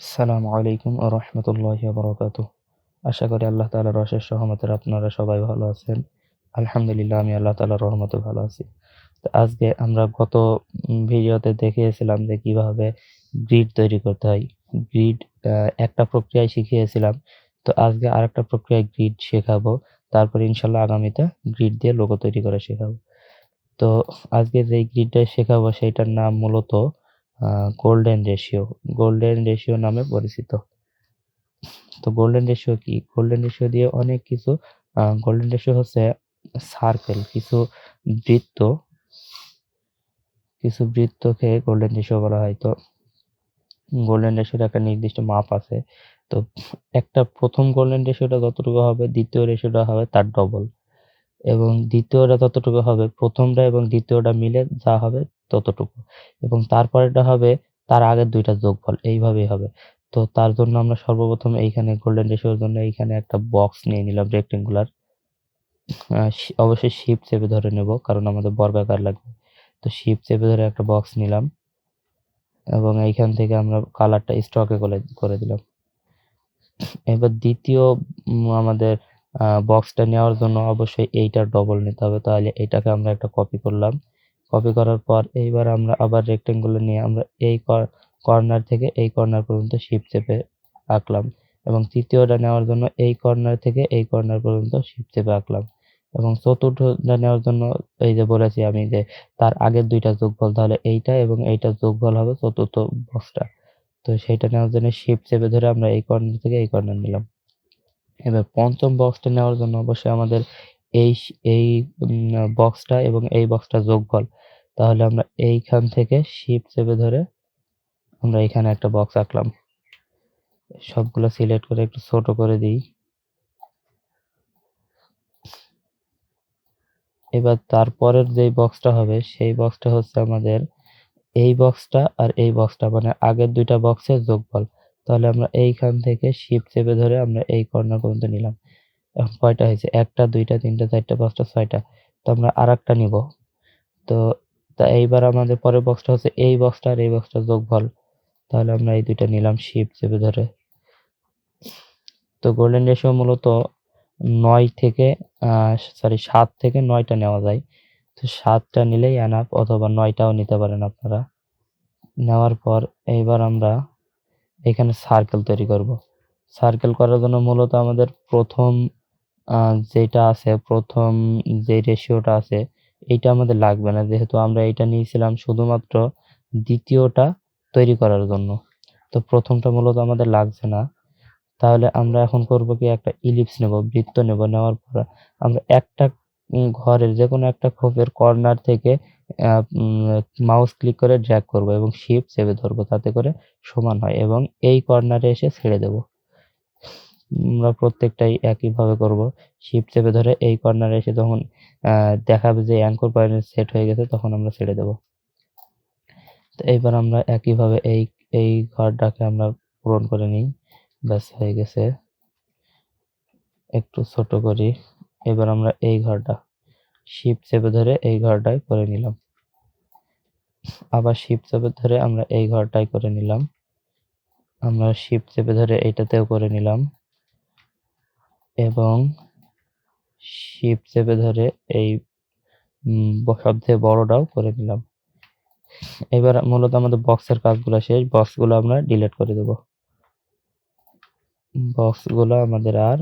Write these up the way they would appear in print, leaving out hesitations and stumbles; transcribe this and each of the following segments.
আসসালামু আলাইকুম ওয়া রাহমাতুল্লাহি ওয়া বারাকাতুহু। আশা করি আল্লাহ তাআলার অশেষ রহমতে আপনারা সবাই ভালো আছেন। আলহামদুলিল্লাহ আমি আল্লাহ তাআলার রহমতে ভালো আছি। তো আজকে আমরা গত ভিডিওতে দেখিয়েছিলাম যে কিভাবে গ্রিড তৈরি করতে হয়। গ্রিড একটা প্রক্রিয়ায় শিখিয়েছিলাম। তো আজকে আরেকটা প্রক্রিয়ায় গ্রিড শেখাবো। তারপরে ইনশাআল্লাহ আগামীতে গ্রিড দিয়ে লোগো তৈরি করা শেখাবো। তো আজকে যেই গ্রিডটা শেখাবো সেইটার নাম মূলত গোল্ডেন রেশিও। গোল্ডেন রেশিও নামে পরিচিত। তো গোল্ডেন রেশিও কি? গোল্ডেন রেশিও দিয়ে অনেক কিছু গোল্ডেন রেশিও হচ্ছে সার্কেল বৃত্ত কিছু বৃত্তকে গোল্ডেন রেশিও বলা হয়। তো গোল্ডেন রেশিওর একটা নির্দিষ্ট মাপ আছে। তো একটা প্রথম গোল্ডেন রেশিওটা যতটুকু হবে দ্বিতীয় রেশিওটা হবে তার ডবল এবং দ্বিতীয়টা ততটুকু হবে প্রথমটা এবং দ্বিতীয়টা মিলে যা হবে ততটুকু এবং তারপরেরটা হবে তার আগের দুইটা যোগফল এইভাবেই হবে। তো তার জন্য আমরা সর্বপ্রথম এইখানে গোল্ডেন রেশিওর জন্য এইখানে একটা বক্স নিয়ে নিলাম রেক্টেঙ্গুলার। অবশ্যই শিফট চেপে ধরে নেব কারণ আমাদের বর্গাকার লাগবে। তো শিফট চেপে ধরে একটা বক্স নিলাম এবং এইখান থেকে আমরা কালারটা স্ট্রোকে করে দিলাম। এবার দ্বিতীয় আমাদের বক্সটা নেওয়ার জন্য অবশ্যই এইটার ডবল নিতে হবে। তাহলে এইটাকে আমরা একটা কপি করলাম। কপি করার পর এইবার আমরা আবার রেক্টেঙ্গুলার নিয়ে আমরা এই কর্নার থেকে এই কর্নার পর্যন্ত শিফট চেপে আঁকলাম এবং তৃতীয়টা নেওয়ার জন্য এই কর্নার থেকে এই কর্নার পর্যন্ত শিফট চেপে আঁকলাম এবং চতুর্থটা নেওয়ার জন্য এই যে বলেছি আমি যে তার আগের দুইটা যোগফল তাহলে এইটা এবং এইটার যোগফল হবে চতুর্থ বক্সটা। তো সেইটা নেওয়ার জন্য শিফট চেপে ধরে আমরা এই কর্নার থেকে এই কর্নার নিলাম। এবার পঞ্চম বক্সটা নেওয়ার জন্য অবশ্যই আমাদের এই এই বক্সটা এবং এই বক্সটা যোগফল। তাহলে আমরা এইখান থেকে শিফট চেপে ধরে আমরা এখানে একটা বক্স আঁকলাম। সবগুলো সিলেক্ট করে একটু ছোট করে দিই। এবার তারপরের যেই বক্সটা হবে সেই বক্সটা হচ্ছে আমাদের এই বক্সটা আর এই বক্সটা মানে আগের দুইটা বক্সের যোগফল। তাহলে আমরা এইখান থেকে শিফট চেপে ধরে আমরা এই কর্নার পর্যন্ত নিলাম। এখন কয়টা হয়েছে? ১ টা ২ টা ৩ টা ৪ টা ৫ টা ৬ টা। তো আমরা আরেকটা নিব। তো এইবার আমাদের পরের বক্সটা হচ্ছে এই বক্সটা আর এই বক্সটার যোগফল। তাহলে আমরা এই ২ টা নিলাম শিফট চেপে ধরে। তো গোল্ডেন রেশিও মূলত ৯ থেকে ৭ থেকে ৯ টা নেওয়া যায়। তো ৭ টা নিলেই এনাফ অথবা ৯ টাও নিতে পারেন আপনারা। নেওয়ার পর এইবার আমরা এখানে সার্কেল তৈরি করব। সার্কেল করার জন্য মূলত আমাদের প্রথম যেটা আছে প্রথম যে রেশিওটা আছে এইটা আমাদের লাগবে না যেহেতু আমরা এইটা নিয়েছিলাম শুধুমাত্র দ্বিতীয়টা তৈরি করার জন্য। তো প্রথমটা মূলত আমাদের লাগছে না। তাহলে আমরা এখন করব কি একটা ইলিপস নেব, বৃত্ত নেব। নেওয়ার পর আমরা একটা ঘরের যেকোনো একটা খোপের কর্নার থেকে মাউস ক্লিক করে ড্র্যাগ করব এবং শিফট চেপে ধরবো যাতে করে সমান হয় এবং এই কর্নারে এসে ছেড়ে দেব। আমরা প্রত্যেকটাই একইভাবে করব। শিফট চেপে ধরে এই কর্নারে এসে যখন দেখাবে যে অ্যাঙ্কর পয়েন্ট সেট হয়ে গেছে তখন আমরা ছেড়ে দেব। তো এইবার আমরা একইভাবে এই ঘরটাকে আমরা পূরণ করে নিই। ব্যাস হয়ে গেছে। একটু ছোট করি। এবার আমরা এই ঘরটা শিফট চেপে ধরে এই ঘরটাই করে নিলাম। আবার শিফট চেপে ধরে আমরা এই ঘরটাই করে নিলাম। আমরা শিফট চেপে ধরে এইটাতেও করে নিলাম এবং শিফট চেপে ধরে এই সবচেয়ে বড়টাও করে নিলাম। এবার মূলত আমাদের বক্সের কাজগুলো শেষ। বক্সগুলো আমরা ডিলিট করে দেব। বক্সগুলো আমাদের আর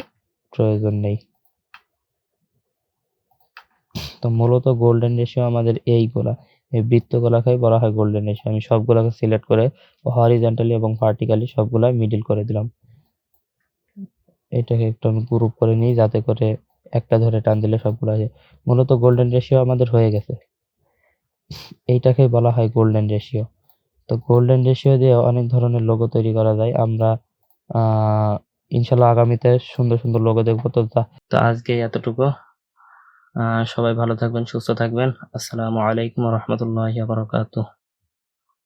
প্রয়োজন নেই। তো মূলত গোল্ডেন রেশিও আমাদের এইগুলা এই বৃত্তগুলাকেই বলা হয় গোল্ডেন রেশিও। আমি সবগুলাকে সিলেক্ট করে হরিজন্টালি এবং ভার্টিক্যালি সবগুলা মিডল করে দিলাম। এটাকে একটু আমি গ্রুপ করে নিই যাতে করে একটা ধরে টান দিলে সবগুলো আসে। মূলত গোল্ডেন রেশিও আমাদের হয়ে গেছে। এইটাকেই বলা হয় গোল্ডেন রেশিও। তো গোল্ডেন রেশিও দিয়ে অনেক ধরনের লোগো তৈরি করা যায়। আমরা ইনশাল্লাহ আগামীতে সুন্দর সুন্দর লোগো দেখবো। তো আজকে এতটুকু। সবাই ভালো থাকবেন, সুস্থ থাকবেন। আসসালামু আলাইকুম ওয়া রাহমাতুল্লাহি ওয়া বারাকাতুহু।